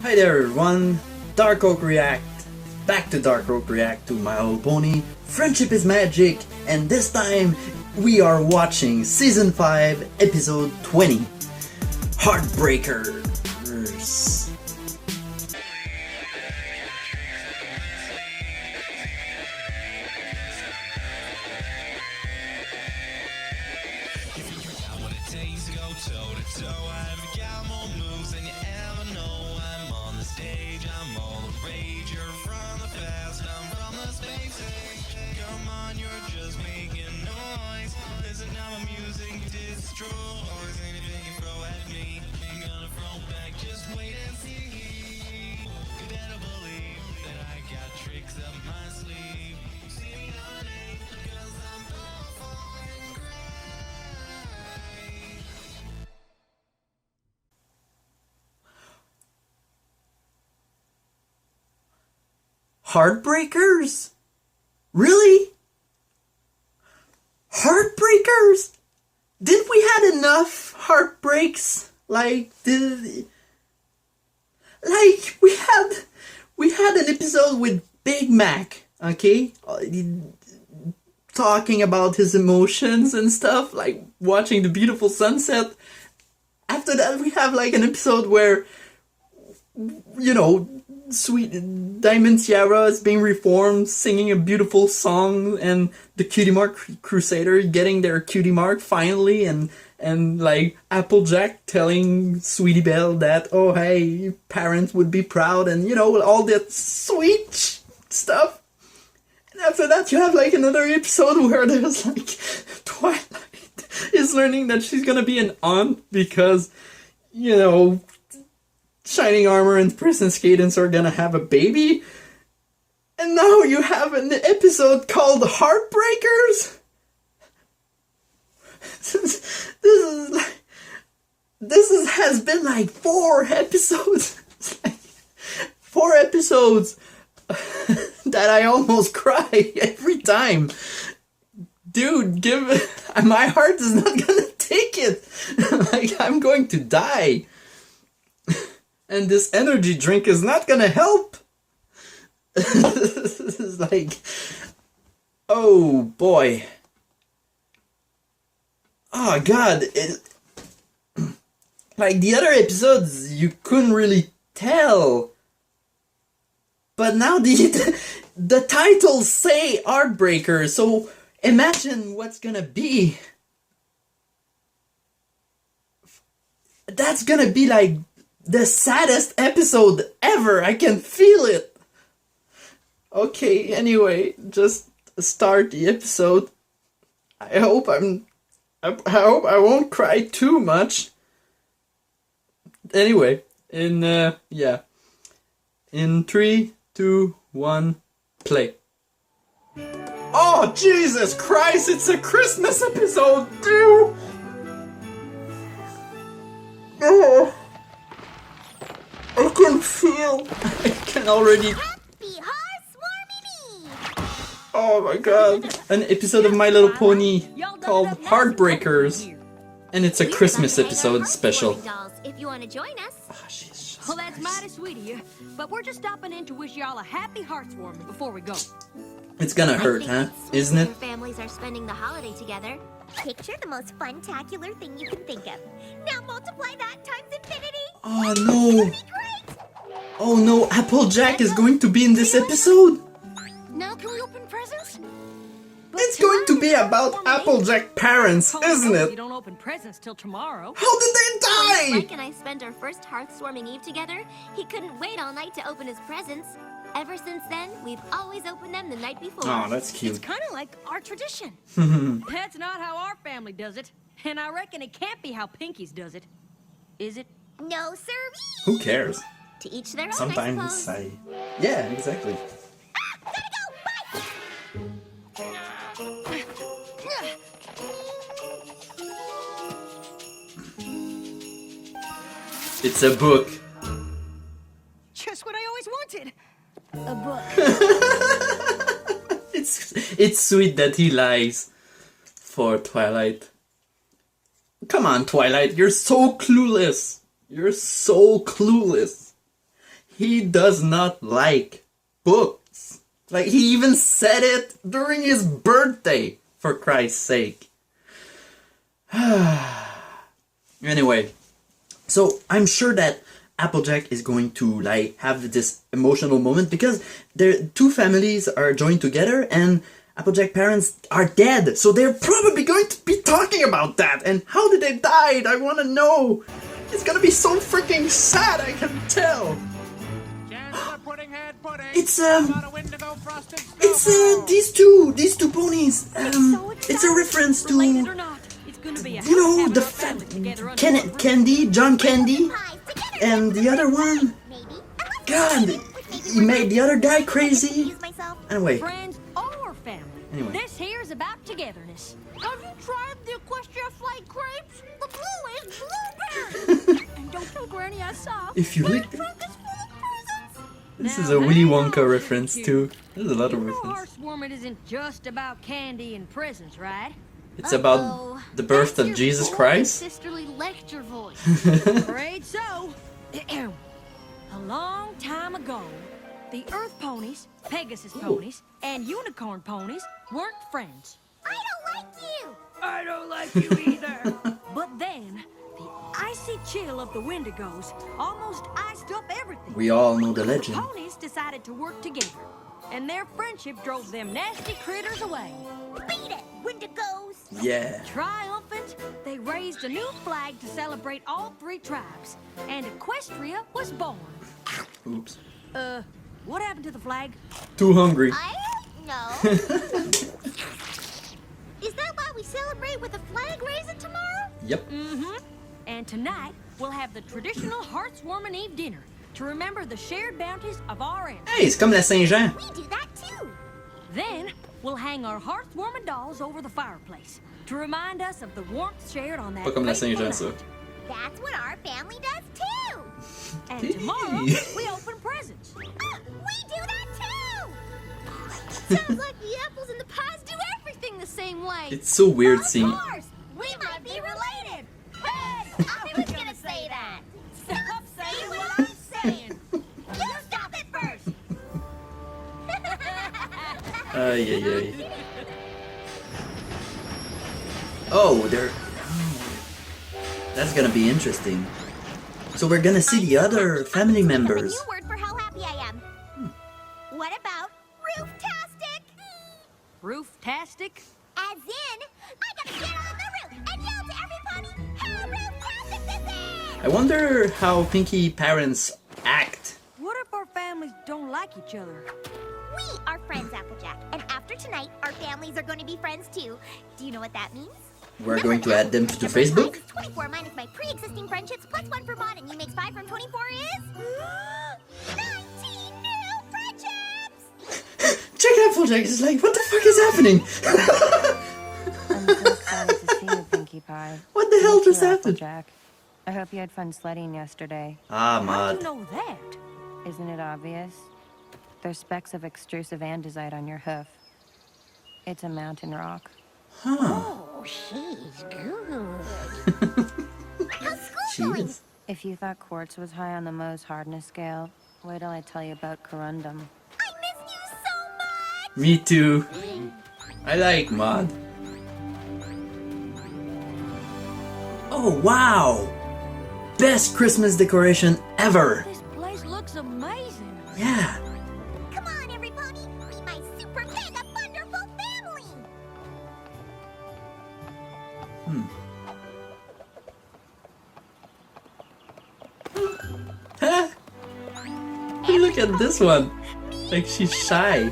Hi there everyone, Darkoak React, back to Darkoak React to My Little Pony, Friendship is Magic, and this time we are watching Season 5, Episode 20, Heartbreakers. Heartbreakers? Really? Heartbreakers? Didn't we had enough heartbreaks? We had an episode with Big Mac, okay? Talking about his emotions and stuff, like watching the beautiful sunset. After that we have like an episode where, you know, sweet Diamond Tiara is being reformed, singing a beautiful song, and the Cutie Mark Crusader getting their cutie mark finally, and like Applejack telling Sweetie Belle that, oh hey, parents would be proud, and you know, all that sweet stuff. And after that you have like another episode where there's like Twilight is learning that she's gonna be an aunt because, you know, Shining Armor and Princess Cadence are gonna have a baby. And now you have an episode called Heartbreakers? This has been like 4 episodes. 4 episodes that I almost cry every time. Dude, my heart is not gonna take it. Like, I'm going to die. And this energy drink is not gonna help. This is like, oh boy. Oh god. Like the other episodes, you couldn't really tell. But now the titles say Heartbreaker, so imagine what's gonna be. That's gonna be like the saddest episode ever. I can feel it. Okay, anyway, just start the episode. I hope I won't cry too much. Anyway, in 3, 2, 1, play. Oh Jesus Christ! It's a Christmas episode too. Oh. I can feel. I can already. Happy Heartswarming me! Oh my god! An episode of My Little Pony called Heartbreakers, and it's a Christmas episode special. Dolls, if you want to join us. Oh, she's Well, that's mighty sweet of you, but we're just stopping in to wish y'all a happy Heartswarming before we go. It's gonna hurt, huh? Isn't it? Your families are spending the holiday together. Picture the most fun-tacular thing you can think of. Now multiply that times infinity. Oh no! Oh no! Applejack is going to be in this episode. Now can we open presents? It's going to be about Applejack parents, isn't You it? don't open presents till tomorrow. How did they When die? Mike and I spent our first Heartswarming Eve together, he couldn't wait all night to open his presents. Ever since then, we've always opened them the night before. Oh, that's It's cute. kind of like our tradition. That's not how our family does it, and I reckon it can't be how Pinky's does it. Is it? No, sir. Who cares? To each their own, Sometimes I suppose. yeah, exactly. Gotta go. Bye. It's a book. Just what I always wanted. A book. It's sweet that he lies for Twilight. Come on, Twilight, you're so clueless. You're so clueless. he does not like books. Like, he even said it during his birthday, for Christ's sake. Anyway, so I'm sure that Applejack is going to like have this emotional moment because their two families are joined together and Applejack parents are dead, so they're probably going to be talking about that and how did they die? I want to know. It's gonna be so freaking sad, I can tell. It's these two ponies. It's a reference to Candy, John Candy, and the other one. God, he made the other guy crazy. Anyway. Friends or family. Anyway. This here's about togetherness. Have you tried the Equestria flight crepes? The blue is blueberry. And don't tell Granny I saw. If you My lick trunk is full of presents. This Now, is a Willy hang Wonka on, reference Cute. too. There's a lot of You know references. Hearthwarming isn't just about candy and presents, right? It's about the birth of Jesus Christ. Sisterly lecture voice. Afraid so. A long time ago, the Earth ponies, Pegasus ponies, and Unicorn ponies weren't friends. I don't like you. I don't like you either. But then, the icy chill of the Wendigos almost iced up everything. We all know the The legend. ponies decided to work together, and their friendship drove them nasty critters away. Beat it, Wendigos. Yeah. Triumphant, they raised a new flag to celebrate all three tribes, and Equestria was born. Oops. What happened to the flag? Too hungry. I don't know. Is that why we celebrate with a flag raising tomorrow? Yep. Mm-hmm. And tonight, we'll have the traditional Hearthwarming Eve dinner to remember the shared bounties of our ancestors. Hey, c'est comme la Saint-Jean. We do that too. Then, we'll hang our Hearthwarming dolls over the fireplace to remind us of the warmth shared on that Pas comme la fateful Saint-Jean, ça. night. That's what our family does too. And tomorrow, we open presents. We do that too. Sounds like the apples and the pies do everything the same way. It's so weird Of seeing. course, we might be related. Hey, I was gonna say that. Stop saying what I'm saying. You stop it first. Ay, ay, ay. Oh, they're. That's gonna be interesting. So we're gonna see the other family members. A new word for how happy I am. What about rooftastic? Roof-tastic? As in, I gotta get on the roof and yell to everybody how rooftastic this is! I wonder how Pinky parents act. What if our families don't like each other? We are friends, Applejack, and after tonight, our families are going to be friends too. Do you know what that means? We're going to add them to Number Facebook. 24 minus my pre-existing friendships plus 1 for Maud, and you makes 5 from 24 is 19 new friendships. Check Applejack is like, what the fuck is happening? I'm so excited to see you, Pinkie Pie. What the hell Me too, just happened? Applejack. I hope you had fun sledding yesterday. Ah, How'd Maud. you know that? Isn't it obvious? There's specks of extrusive andesite on your hoof. It's a mountain rock. Huh. Oh, she's good. How's school going? Jeez. If you thought quartz was high on the Mohs hardness scale, wait till I tell you about corundum. I miss you so much. Me too. I like Maud. Oh, wow. Best Christmas decoration ever. This place looks amazing. Yeah. Come on, everybody. Be my super mega wonderful family. Huh? Look at this one. Like she's shy.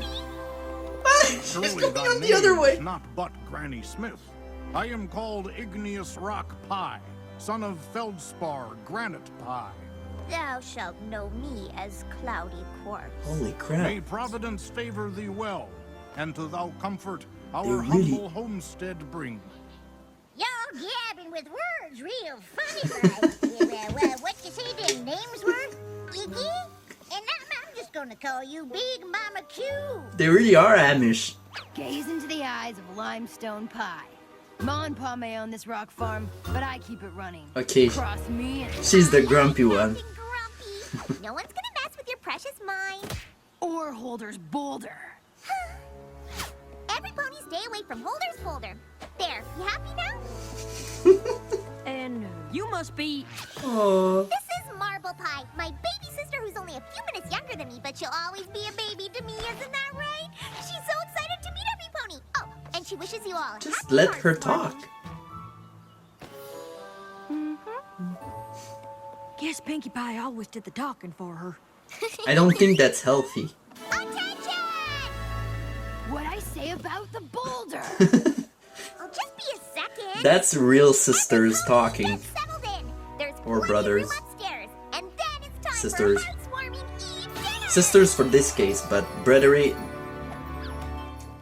She's Truly going thy on the name other way. is Not but Granny Smith. I am called Igneous Rock Pie, son of Feldspar Granite Pie. Thou shalt know me as Cloudy Quartz. Holy May crap. Providence favor thee well, and to thou comfort our They really- humble homestead bring. Y'all gabbing with words real funny, right? What you say them names were? Iggy? And I'm just gonna call you Big Mama Q. They really are Amish. Gaze into the eyes of limestone pie. Ma and Pa may own this rock farm, but I keep it running. Okay, Cross me and she's the grumpy one. Grumpy. No one's gonna mess with your precious mine. Or Holder's boulder. Every pony stay away from Holder's boulder. There, you happy now? And you must be... Aww. This is Marble Pie, my baby sister who's only a few minutes younger than me, but she'll always be a baby to me, isn't that right? She's so excited to meet every pony. Oh, and she wishes you all Just happy let hearts, her Marble. talk. Guess Pinkie Pie always did the talking for her. I don't think that's healthy. Attention! What'd I say about the boulder? Oh, just be a second. That's real sisters talking. Get settled in. There's Or plenty of brothers. room upstairs, and then it's time Sisters. for Heartswarming Eve dinner. Sisters for this case, but brotherate.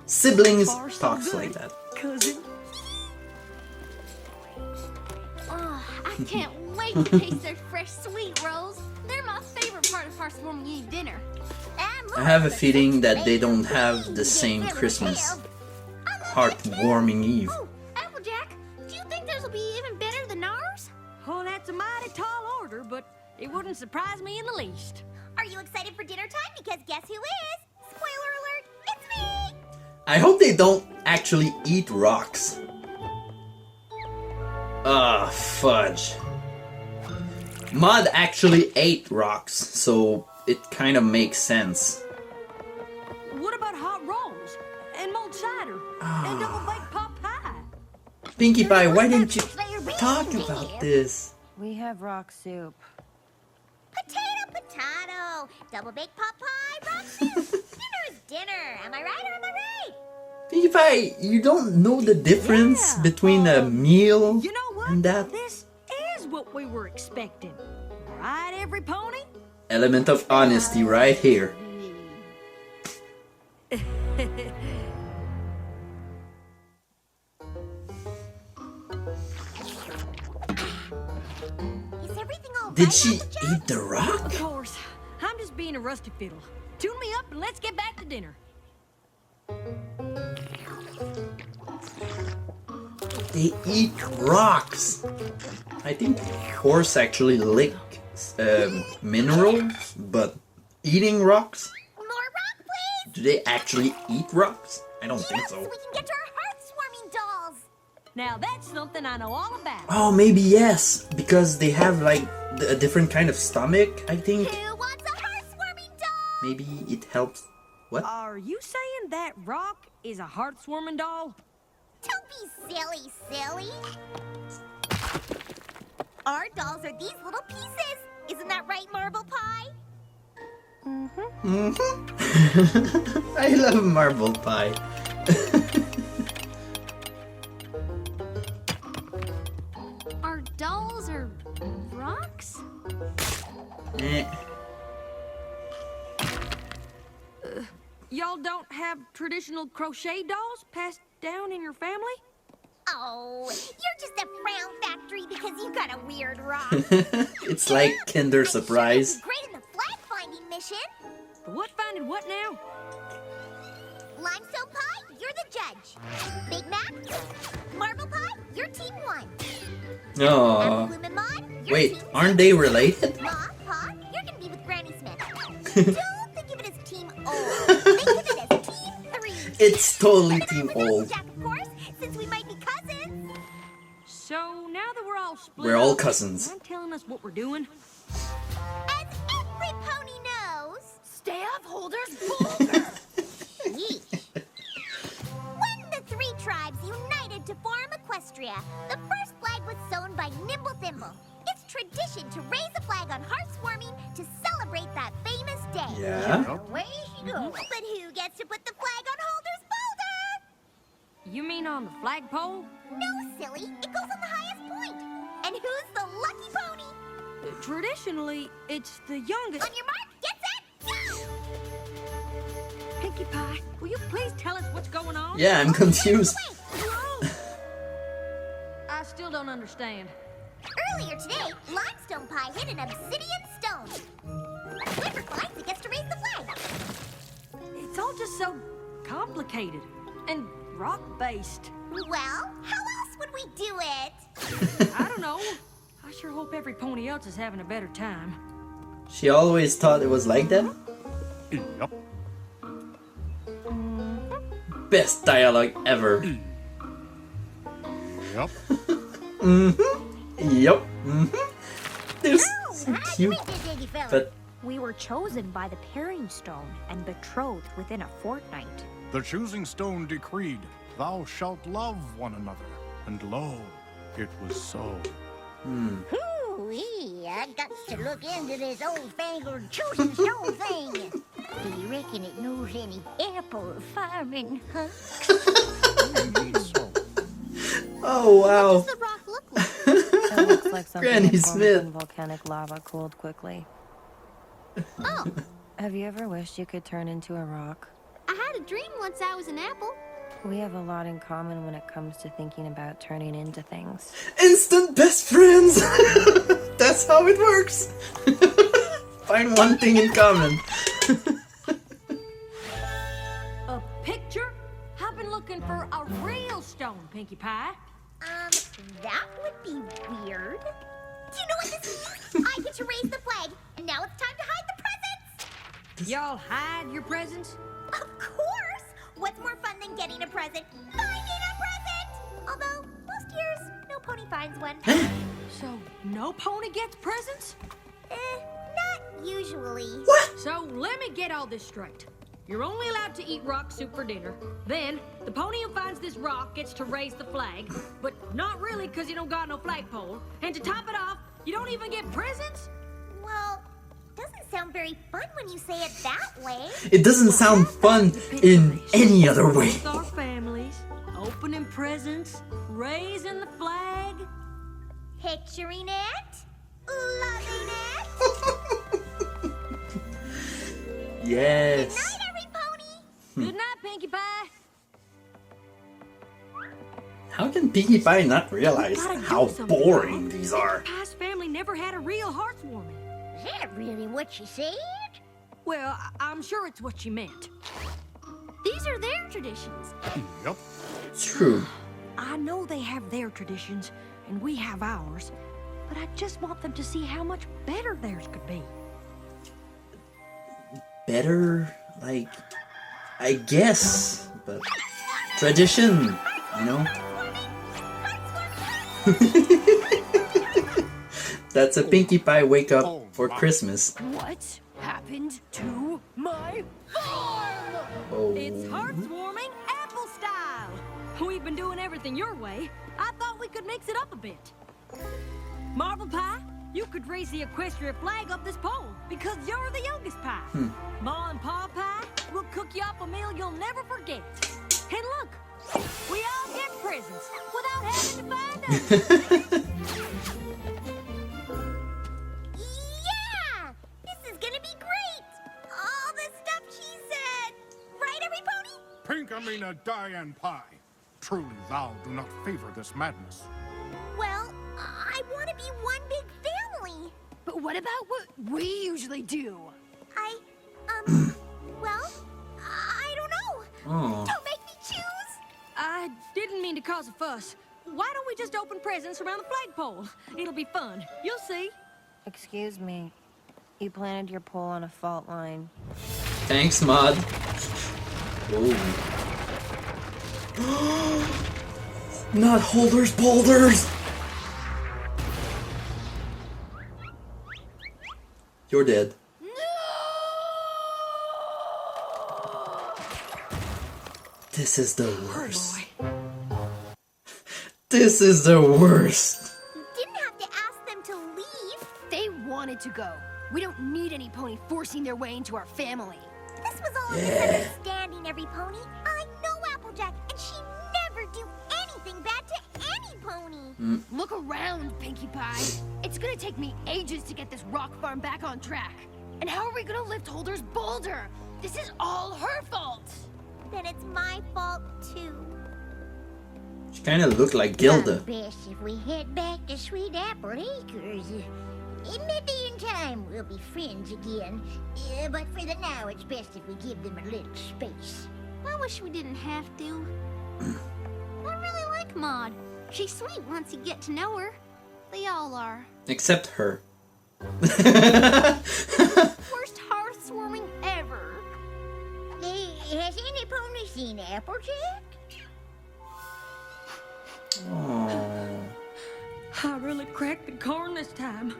Siblings Far so talks good, like that. cousin. Oh, I can't wait to taste their fresh sweet rolls. They're my favorite part of Heartswarming Eve dinner. I have a feeling that they don't have the same Christmas heartwarming Eve. Oh, Applejack, do you think theirs will be even better than ours? Oh, that's a mighty tall order, but it wouldn't surprise me in the least. Are you excited for dinner time? Because guess who is? Spoiler alert, it's me! I hope they don't actually eat rocks. Ah, fudge. Mud actually ate rocks, so it kind of makes sense. What about hot rolls? And mulled cider? And double-baked pot pie? Pinkie Pie, why didn't you talk about this? We have rock soup. Potato, potato, double baked pot pie, rock soup. Dinner is dinner. Am I right or am I right? Pinkie Pie, you don't know the difference Yeah, between a meal You know what? and that? This is what we were expecting. Right, every pony? Element of honesty right here. Is everything all right? Did she Applejack? eat the rock? Of course. I'm just being a rusty fiddle. Tune me up and let's get back to dinner. They eat rocks. I think horse actually lick minerals, but eating rocks? More rock, please. Do they actually eat rocks? I don't think Yes, so. we can get to our heartswarming dolls. Now that's something I know all about. Oh, maybe yes, because they have like a different kind of stomach, I think. Who wants a heartswarming doll? Maybe it helps. What? Are you saying that rock is a heart-swarming doll? Don't be silly, silly. Our dolls are these little pieces. Isn't that right, Marble Pie? I love marble pie. Our dolls are rocks? Eh. Y'all don't have traditional crochet dolls passed down in your family? Oh, you're just a frown factory because you got a weird rock. It's like Kinder Surprise. I'm sure it'd be great in the flag finding mission. What finding what now? Limestone Pie, you're the judge. Big Mac, Marble Pie, you're team one. Aww. Apple and Maud, you're Wait, team aren't they related? Ma, Pa, you're gonna be with Granny Smith. Don't think of it as team old. Think of it as team three. It's totally And I'm team with old. Applejack, of course, since we might be cousins. So now that we're all split We're all up, cousins. mind telling us what we're doing? As every pony knows, Stay off Holder's boulder. yeesh. When the three tribes united to form Equestria, the first flag was sewn by Nimble Thimble. It's tradition to raise a flag on Heartswarming to celebrate that famous day. Yeah? Away she goes. But who gets to put the flag on Holder's boulder? You mean on the flagpole? No, silly. It goes on the highest point. And who's the lucky pony? Traditionally, it's the youngest. On your mark, get set, go! Pinkie Pie, will you please tell us what's going on? Yeah, I'm confused. Whoa. I still don't understand. Earlier today, Limestone Pie hit an obsidian stone. Whoever finds it gets to raise the flag. It's all just so complicated and rock-based. Well, how else would we do it? I don't know. I sure hope every pony else is having a better time. She always thought it was like that? Yep. Best dialogue ever. Yep. Yep. They're so cute. But We were chosen by the pairing stone and betrothed within a fortnight. The choosing stone decreed, thou shalt love one another. And lo, it was so. Hoo-wee, I got to look into this old-fangled choosing stone thing. Do you reckon it knows any apple farming, huh? Indeed so. oh wow. What does the rock look like? It looks like something Granny that formed Smith. when volcanic lava cooled quickly. Oh, Have you ever wished you could turn into a rock? I had a dream once I was an apple. We have a lot in common when it comes to thinking about turning into things. Instant best friends. That's how it works. Find one thing in common. A picture? I've been looking for a real stone, Pinkie Pie. That would be weird. Do you know what this means? I get to raise the flag, and now it's time to hide the presents! Y'all hide your presents? Of course! What's more fun than getting a present? Finding a present! Although, most years, no pony finds one. So, no pony gets presents? Not usually. So, let me get all this straight. You're only allowed to eat rock soup for dinner. Then, the pony who finds this rock gets to raise the flag. But not really, because you don't got no flagpole. And to top it off, you don't even get presents? Well, doesn't sound very fun when you say it that way. It doesn't sound fun in any other way. With our families, opening presents, raising the flag. Picturing it, loving it. Yes. Night, every pony. Good night, Pinkie Pie. How can Pinkie Pie not realize Gotta do how something, boring Mom. these are? Pie's family never had a real heartwarming. Is that really what she said? Well, I'm sure it's what she meant. These are their traditions. Yep. True. I know they have their traditions, and we have ours, but I just want them to see how much better theirs could be. Better, like, I guess, but tradition, you know? That's a Pinkie Pie wake up for Christmas. What happened to my farm? Oh. It's heartwarming apple style. We've been doing everything your way. I thought we could mix it up a bit. Marble Pie, you could raise the Equestria flag up this pole because you're the youngest pie. Ma and Pa Pie will cook you up a meal you'll never forget. And look, we all get presents without having to find them. Yeah! This is gonna be great! All the stuff she said! Right, every pony? Pinkamena Diane Pie. Truly thou do not favor this madness. Well, I want to be one big family. But what about what we usually do? Well, I don't know. Oh. Don't make me choose. I didn't mean to cause a fuss. Why don't we just open presents around the flagpole? It'll be fun. You'll see. Excuse me. You planted your pole on a fault line. Thanks, Mud. Not holders, boulders! You're dead. This is the worst. This is the worst. You didn't have to ask them to leave. They wanted to go. We don't need any pony forcing their way into our family. This was all a misunderstanding, every pony. I know Applejack, and she never do anything bad to any pony. Look around, Pinkie Pie. It's gonna take me ages to get this rock farm back on track. And how are we gonna lift Holder's boulder? This is all her fault. Then it's my fault, too. She kind of looked like Gilda. Best if we head back to Sweet Apple Acres. Maybe in time we'll be friends again. But for the now, it's best if we give them a little space. I wish we didn't have to. I really like Maud. She's sweet once you get to know her. They all are. Except her. Worst hearthwarming ever. Has any pony seen Applejack? Oh. I really cracked the corn this time.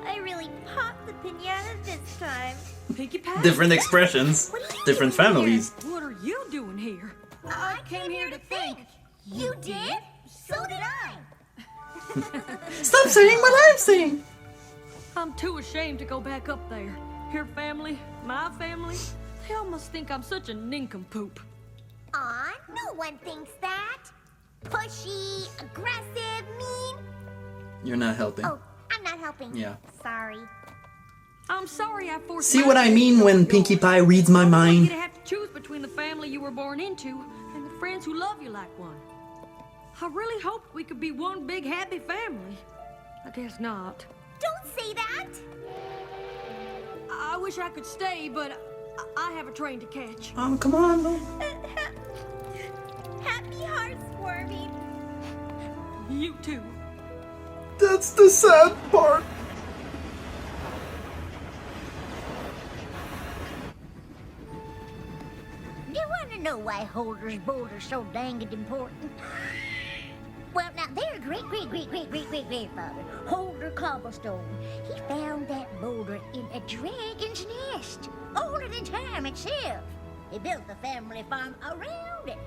I really popped the pinata this time. Pinkie Pie? Different expressions, different families. What are you doing here? I came here to think. You did? So did I. Stop saying what I'm saying. I'm too ashamed to go back up there. Your family, my family, they all must think I'm such a nincompoop. Aw, no one thinks that. Pushy, aggressive, mean. You're not helping. Oh, I'm not helping. Yeah. Sorry. I'm sorry I forced See my what I mean family when on Pinkie yours. Pie reads my I don't want you mind? to have to choose between the family you were born into and the friends who love you like one. I really hoped we could be one big happy family. I guess not. Don't say that. I wish I could stay, but I have a train to catch. Oh, come on. No. Happy heartwarming. You too. That's the sad part. Do you want to know why Holder's boulder's so danged important? Well, now, their great-great-great-great-great-great-grandfather, Holder Cobblestone, he found that boulder in a dragon's nest, older than time itself. He built the family farm around it,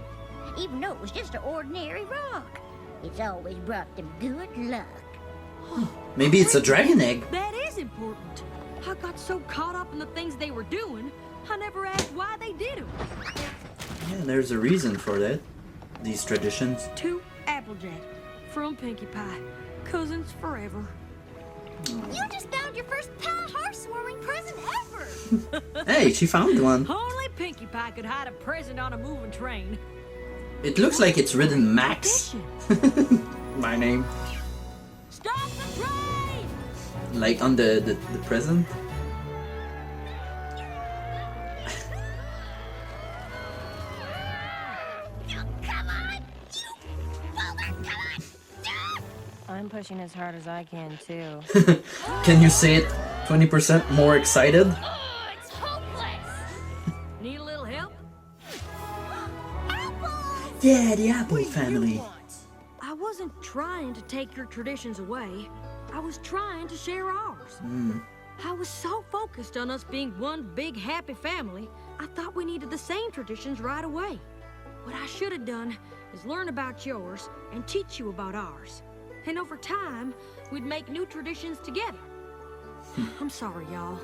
even though it was just an ordinary rock. It's always brought them good luck. Maybe it's a dragon egg. That is important. I got so caught up in the things they were doing, I never asked why they did them. Yeah, there's a reason for that. These traditions. To Applejack from Pinkie Pie, cousins forever. You just found your first pal heartwarming present ever! Hey, she found one. Only Pinkie Pie could hide a present on a moving train. It looks like it's written Max. Tradition. My name. Stop the train! Like on the present. Come on! You Boulder, come on! I'm pushing as hard as I can, too. Can you say it 20% more excited? Oh, it's hopeless! Need a little help? Apples! Yeah, the Apple family. I wasn't trying to take your traditions away. I was trying to share ours. I was so focused on us being one big happy family, I thought we needed the same traditions right away. What I should have done is learn about yours and teach you about ours. And over time, we'd make new traditions together. I'm sorry, y'all.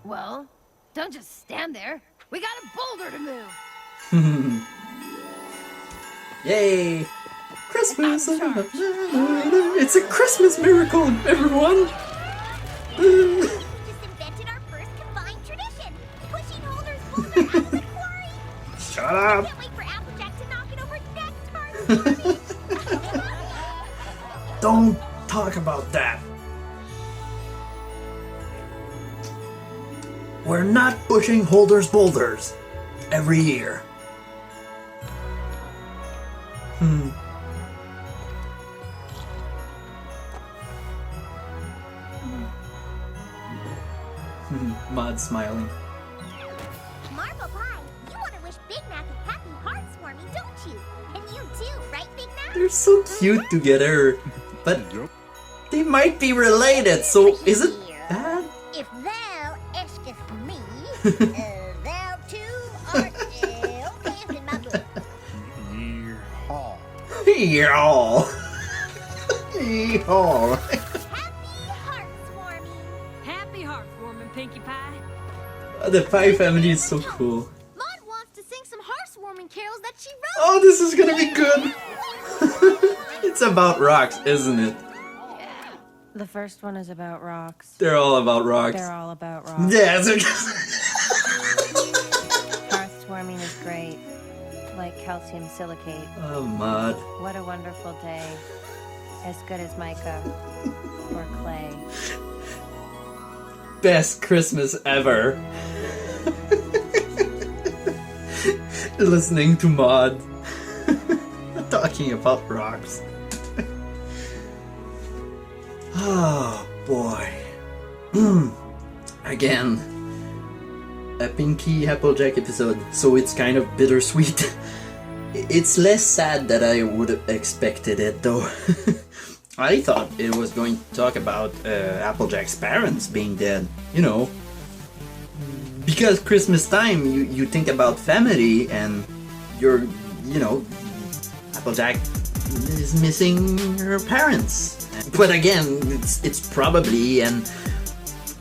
Well, don't just stand there. We got a boulder to move. Yay! Christmas! It's a Christmas miracle, everyone! We just invented our first combined tradition, pushing Holder's boulder out of the quarry. Shut up! Can't wait for Applejack to knock it over next time. Don't talk about that. We're not pushing Holder's boulders every year. Maud smiling. Marble Pie, you want to wish Big Mac a happy heartwarming, don't you? And you too, right, Big Mac? They're so cute together. But Yep. they might be related, so is it bad? If thou asketh me, thou too art okay in my book. Yeehaw. Yeehaw! Yeehaw! Happy heartwarming. Happy heartwarming, Pinkie Pie. The Pie family is so cool. Maud wants to sing some heartwarming carols that she wrote. Oh, this is gonna be good! It's about rocks, isn't it? The first one is about rocks. They're all about rocks. They're all about rocks. Yes. Heartwarming is great. Like calcium silicate. Oh, Maud. What a wonderful day. As good as mica. Or clay. Best Christmas ever. Listening to Maud talking about rocks. Oh boy. Again, a Pinky Applejack episode, so it's kind of bittersweet. It's less sad than I would have expected it, though. I thought it was going to talk about Applejack's parents being dead, you know. Because Christmas time, you think about family and you're, you know, Applejack is missing her parents. But again, it's probably, and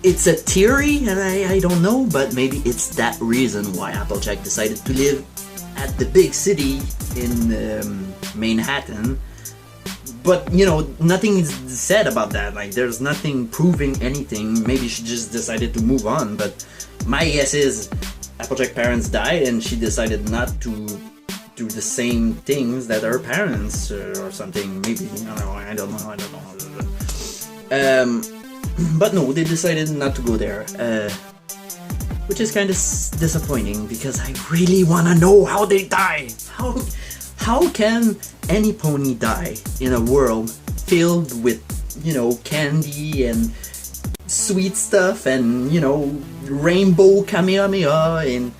it's a theory, and I don't know, but maybe it's that reason why Applejack decided to live at the big city in Manhattan. But, you know, nothing is said about that. Like, there's nothing proving anything. Maybe she just decided to move on. But my guess is Applejack's parents died and she decided not to do the same things that her parents or something. Maybe, I don't know. But no, they decided not to go there. Which is kind of disappointing because I really want to know how they die. How can any pony die in a world filled with, you know, candy and sweet stuff and, you know, rainbow Kamehameha and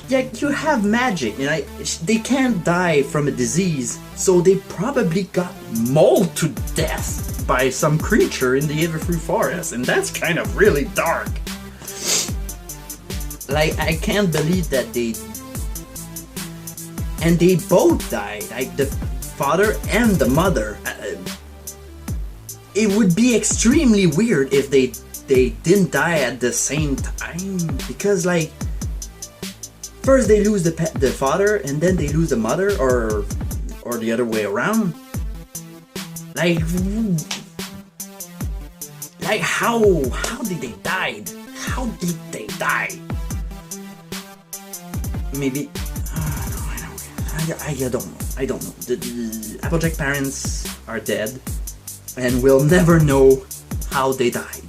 yeah, you have magic and they can't die from a disease, so they probably got mauled to death by some creature in the Everfree Forest, and that's kind of really dark. Like, I can't believe that they both died, like the father and the mother. It would be extremely weird if they didn't die at the same time, because like first they lose the father and then they lose the mother, or the other way around. Like how did they die? How did they die? Maybe I don't know. The Applejack parents are dead, and we'll never know how they died.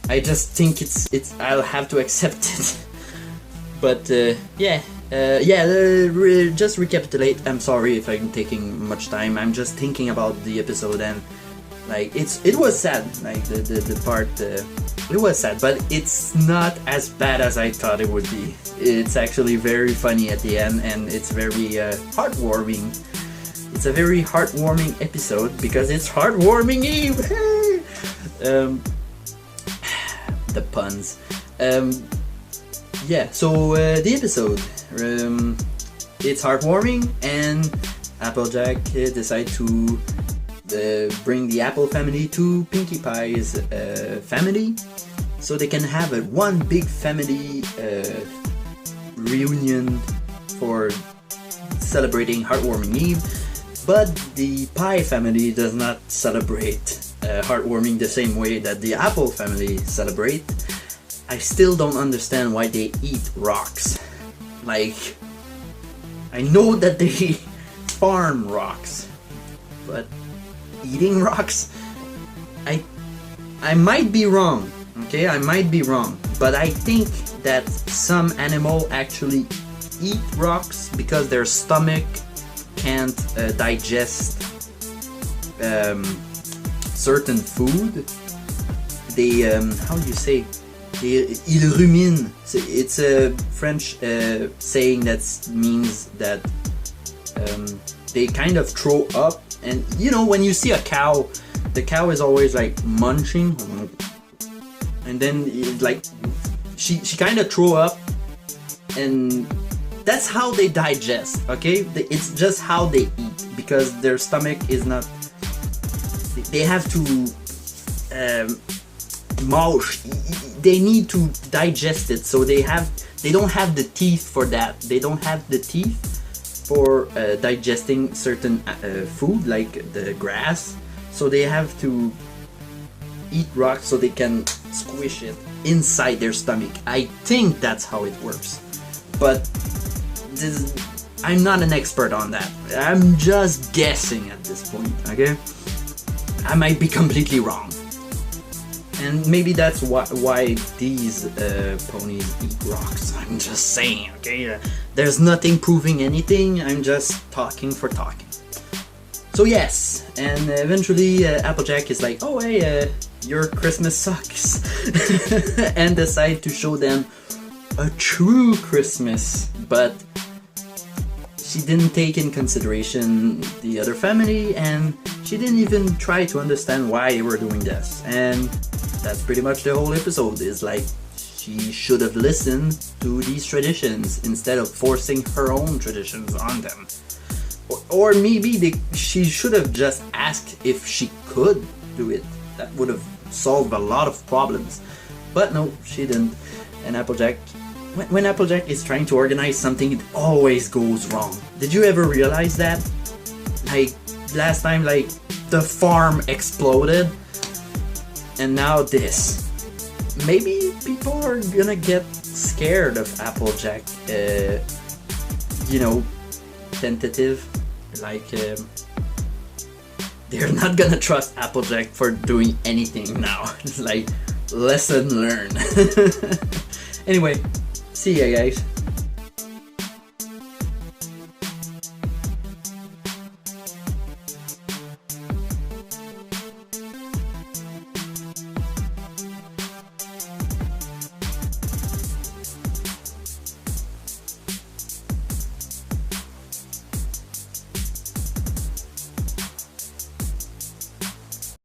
I just think it's I'll have to accept it. But just recapitulate. I'm sorry if I'm taking much time. I'm just thinking about the episode, and like it was sad. Like the part it was sad, but it's not as bad as I thought it would be. It's actually very funny at the end, and it's very heartwarming. It's a very heartwarming episode because it's heartwarming Eve. The puns. Yeah. So the episode, it's heartwarming, and Applejack decide to bring the Apple family to Pinkie Pie's family, so they can have one big family reunion for celebrating Heartwarming Eve. But the Pie family does not celebrate Heartwarming the same way that the Apple family celebrate. I still don't understand why they eat rocks. Like, I know that they farm rocks, but eating rocks? I might be wrong, okay? I might be wrong, but I think that some animal actually eat rocks because their stomach can't digest certain food. They, how do you say? Ils ruminent. It's a French saying that means that they kind of throw up. And you know, when you see a cow, the cow is always like munching, and then like she kind of throw up, and that's how they digest. Okay, it's just how they eat because their stomach is not. They have to mouth. They need to digest it, so they don't have the teeth for that. They don't have the teeth for digesting certain food like the grass, so they have to eat rocks so they can squish it inside their stomach. I think that's how it works, but I'm not an expert on that. I'm just guessing at this point, okay? I might be completely wrong, and maybe that's why these ponies eat rocks. I'm just saying, okay? There's nothing proving anything. I'm just talking for talking. So yes, and eventually Applejack is like, oh hey, your Christmas sucks, and decide to show them a true Christmas, but she didn't take in consideration the other family, and she didn't even try to understand why they were doing this. And that's pretty much the whole episode, is like she should have listened to these traditions instead of forcing her own traditions on them. Or maybe she should have just asked if she could do it. That would have solved a lot of problems. But no, she didn't. And Applejack, when Applejack is trying to organize something, it always goes wrong. Did you ever realize that? Like, last time, like, the farm exploded, and now this. Maybe people are gonna get scared of Applejack, you know, tentative, like, they're not gonna trust Applejack for doing anything now. It's like, lesson learned. Anyway, see ya guys.